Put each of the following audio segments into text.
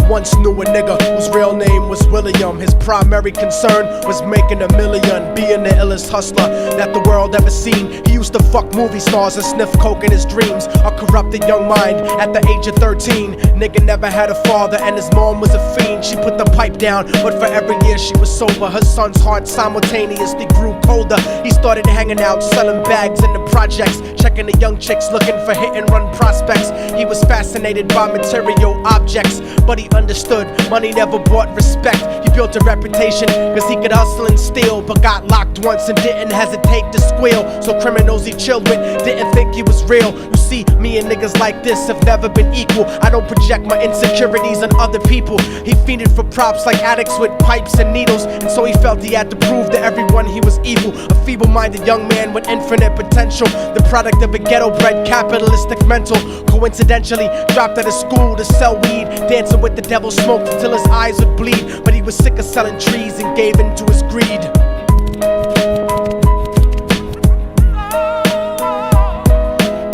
once knew a nigga whose real name was William. His primary concern was making $1 million, being the illest hustler that the world ever seen. He used to fuck movie stars and sniff coke in his dreams. A corrupted young mind at the age of 13. Nigga never had a father and his mom was a fiend. She put the pipe down, but for every year she was sober, her son's heart simultaneously grew colder. He started hanging out, selling bags in the projects, checking the young chicks looking for hit and run prospects. He was fascinated by material objects, but he understood money never bought respect. He built a reputation cause he could hustle and steal, but got locked once and didn't hesitate to squeal. So criminals he chilled with didn't think he was real. You see, me and niggas like this have never been equal. I don't project my insecurities on other people. He fiended for props like addicts with pipes and needles, and so he felt he had to prove to everyone he was evil. A feeble-minded young man with infinite potential, the product of a ghetto-bred capitalistic mental. Coincidentally, dropped out of school to sell weed, dancing with the devil, smoked until his eyes would bleed. But he was sick of selling trees and gave in to his greed.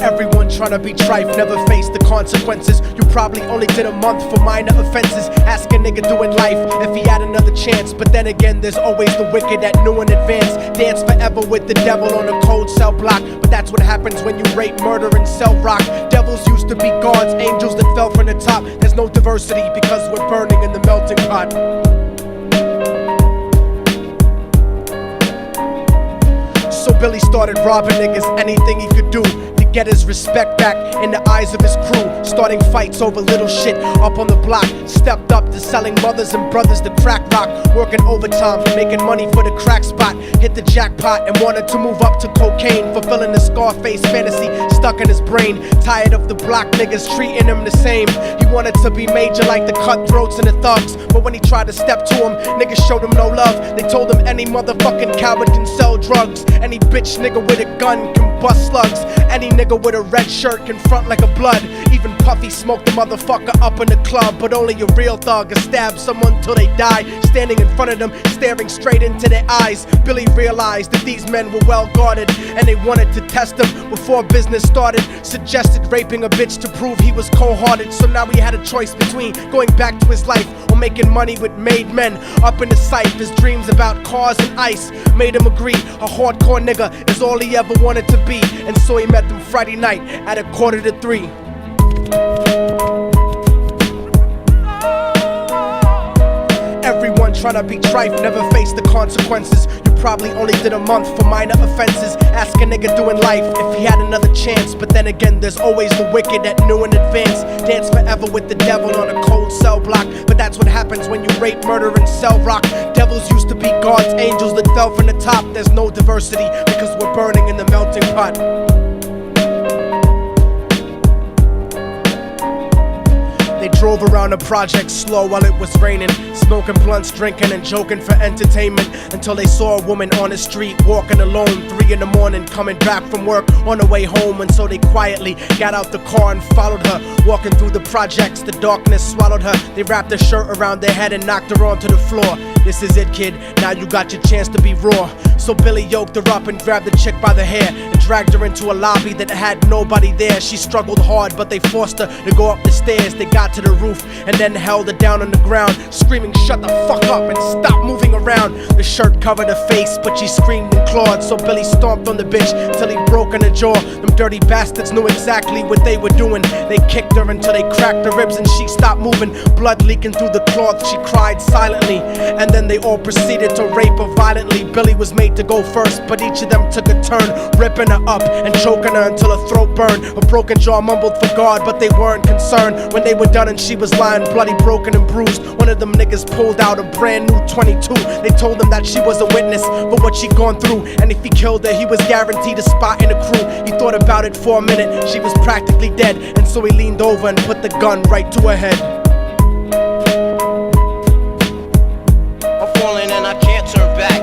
Everyone tryna be trife, never face the consequences. You probably only did a month for minor offenses. Ask a nigga doing life if he had another chance. But then again, there's always the wicked that knew in advance. Dance forever with the devil on a cold cell block. But that's what happens when you rape, murder, and sell rock. Devils used to be gods, angels that fell from the top. There's no diversity because we're burning in the melting pot. So Billy started robbing niggas, anything he could do to get his respect back in the eyes of his crew. Starting fights over little shit up on the block. Stepped up to selling mothers and brothers to crack rock. Working overtime, making money for the crack spot. Hit the jackpot and wanted to move up to cocaine, fulfilling the Scarface fantasy stuck in his brain. Tired of the block niggas treating him the same. He wanted to be major like the cutthroats and the thugs. But when he tried to step to him, niggas showed him no love. They told him any motherfucking coward can sell drugs. Any bitch nigga with a gun can bust slugs. Any nigga with a red shirt can front like a blood. Even Puffy smoked the motherfucker up in the club. But only a real thug can stab someone till they die. Standing in front of them, staring straight into their eyes, Billy realized that these men were well guarded, and they wanted to test him before business started. Suggested raping a bitch to prove he was cold-hearted. So now he had a choice between going back to his life or making money with made men. Up in the sight, his dreams about cars and ice made him agree a hardcore nigga is all he ever wanted to be. And so he met them Friday night at 2:45. Everyone tryna be trife, never face the consequences. You probably only did a month for minor offenses. Ask a nigga doing life if he had another chance. But then again, there's always the wicked that knew in advance. Dance forever with the devil on a cold cell block. But that's what happens when you rape, murder, and sell rock. Devils used to be gods, angels that fell from the top. There's no diversity because we're burning in the melting pot. They drove around the project slow while it was raining, smoking blunts, drinking and joking for entertainment, until they saw a woman on the street walking alone, 3 in the morning, coming back from work on her way home. And so they quietly got out the car and followed her. Walking through the projects, the darkness swallowed her. They wrapped her shirt around their head and knocked her onto the floor. This is it, kid, now you got your chance to be raw. So Billy yoked her up and grabbed the chick by the hair and dragged her into a lobby that had nobody there. She struggled hard, but they forced her to go up the stairs. They got to the roof and then held her down on the ground, screaming, "Shut the fuck up and stop moving around." The shirt covered her face, but she screamed and clawed. So Billy stomped on the bitch till he broke in her jaw. Them dirty bastards knew exactly what they were doing. They kicked her until they cracked her ribs and she stopped moving. Blood leaking through the cloth, she cried silently. And then they all proceeded to rape her violently. Billy was made to go first, but each of them took a turn, ripping her up and choking her until her throat burned. Her broken jaw mumbled for God, but they weren't concerned. When they were done and she was lying bloody, broken and bruised, one of them niggas pulled out a brand new 22. They told him that she was a witness for what she'd gone through, and if he killed her, he was guaranteed a spot in the crew. He thought about it for a minute, she was practically dead, and so he leaned over and put the gun right to her head. I'm falling and I can't turn back.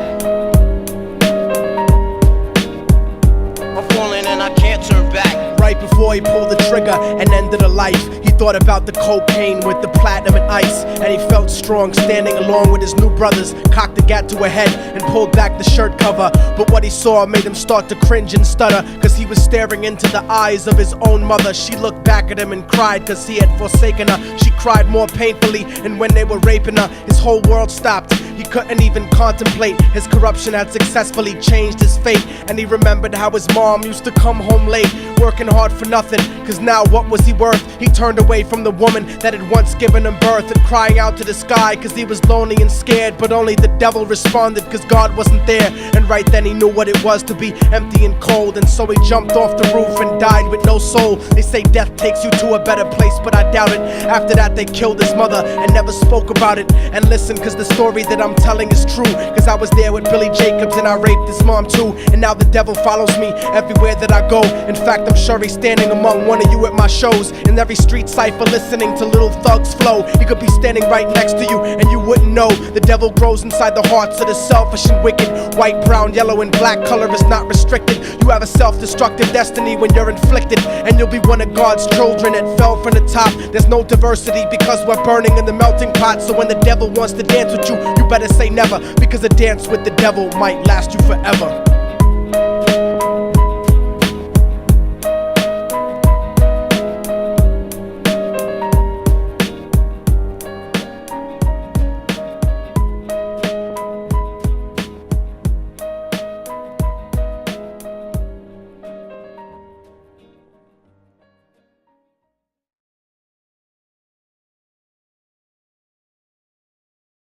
I'm falling and I can't turn back. Right before he pulled the trigger and ended her life, he thought about the cocaine with the platinum and ice, and he felt strong standing along with his new brothers. Cocked the gat to her head and pulled back the shirt cover, but what he saw made him start to cringe and stutter, cause he was staring into the eyes of his own mother. She looked back at him and cried cause he had forsaken her. She cried more painfully, and when they were raping her, his whole world stopped. He couldn't even contemplate. His corruption had successfully changed his fate, and he remembered how his mom used to come home late, working hard for nothing, cause now what was he worth? He turned away from the woman that had once given him birth, and crying out to the sky cause he was lonely and scared, but only the devil responded cause God wasn't there. And right then he knew what it was to be empty and cold, and so he jumped off the roof and died with no soul. They say death takes you to a better place, but I doubt it. After that they killed his mother and never spoke about it. And listen, cause the story that I'm telling is true, cause I was there with Billy Jacobs and I raped his mom too. And now the devil follows me everywhere that I go. In fact, I'm sure he's standing among one of you at my shows, in every street cipher listening to Little Thug's flow. He could be standing right next to you and you wouldn't know. The devil grows inside the hearts of the selfish and wicked. White, brown, yellow and black color is not restricted. You have a self-destructive destiny when you're inflicted, and you'll be one of God's children that fell from the top. There's no diversity because we're burning in the melting pot. So when the devil wants to dance with you, you better say never, because a dance with the devil might last you forever.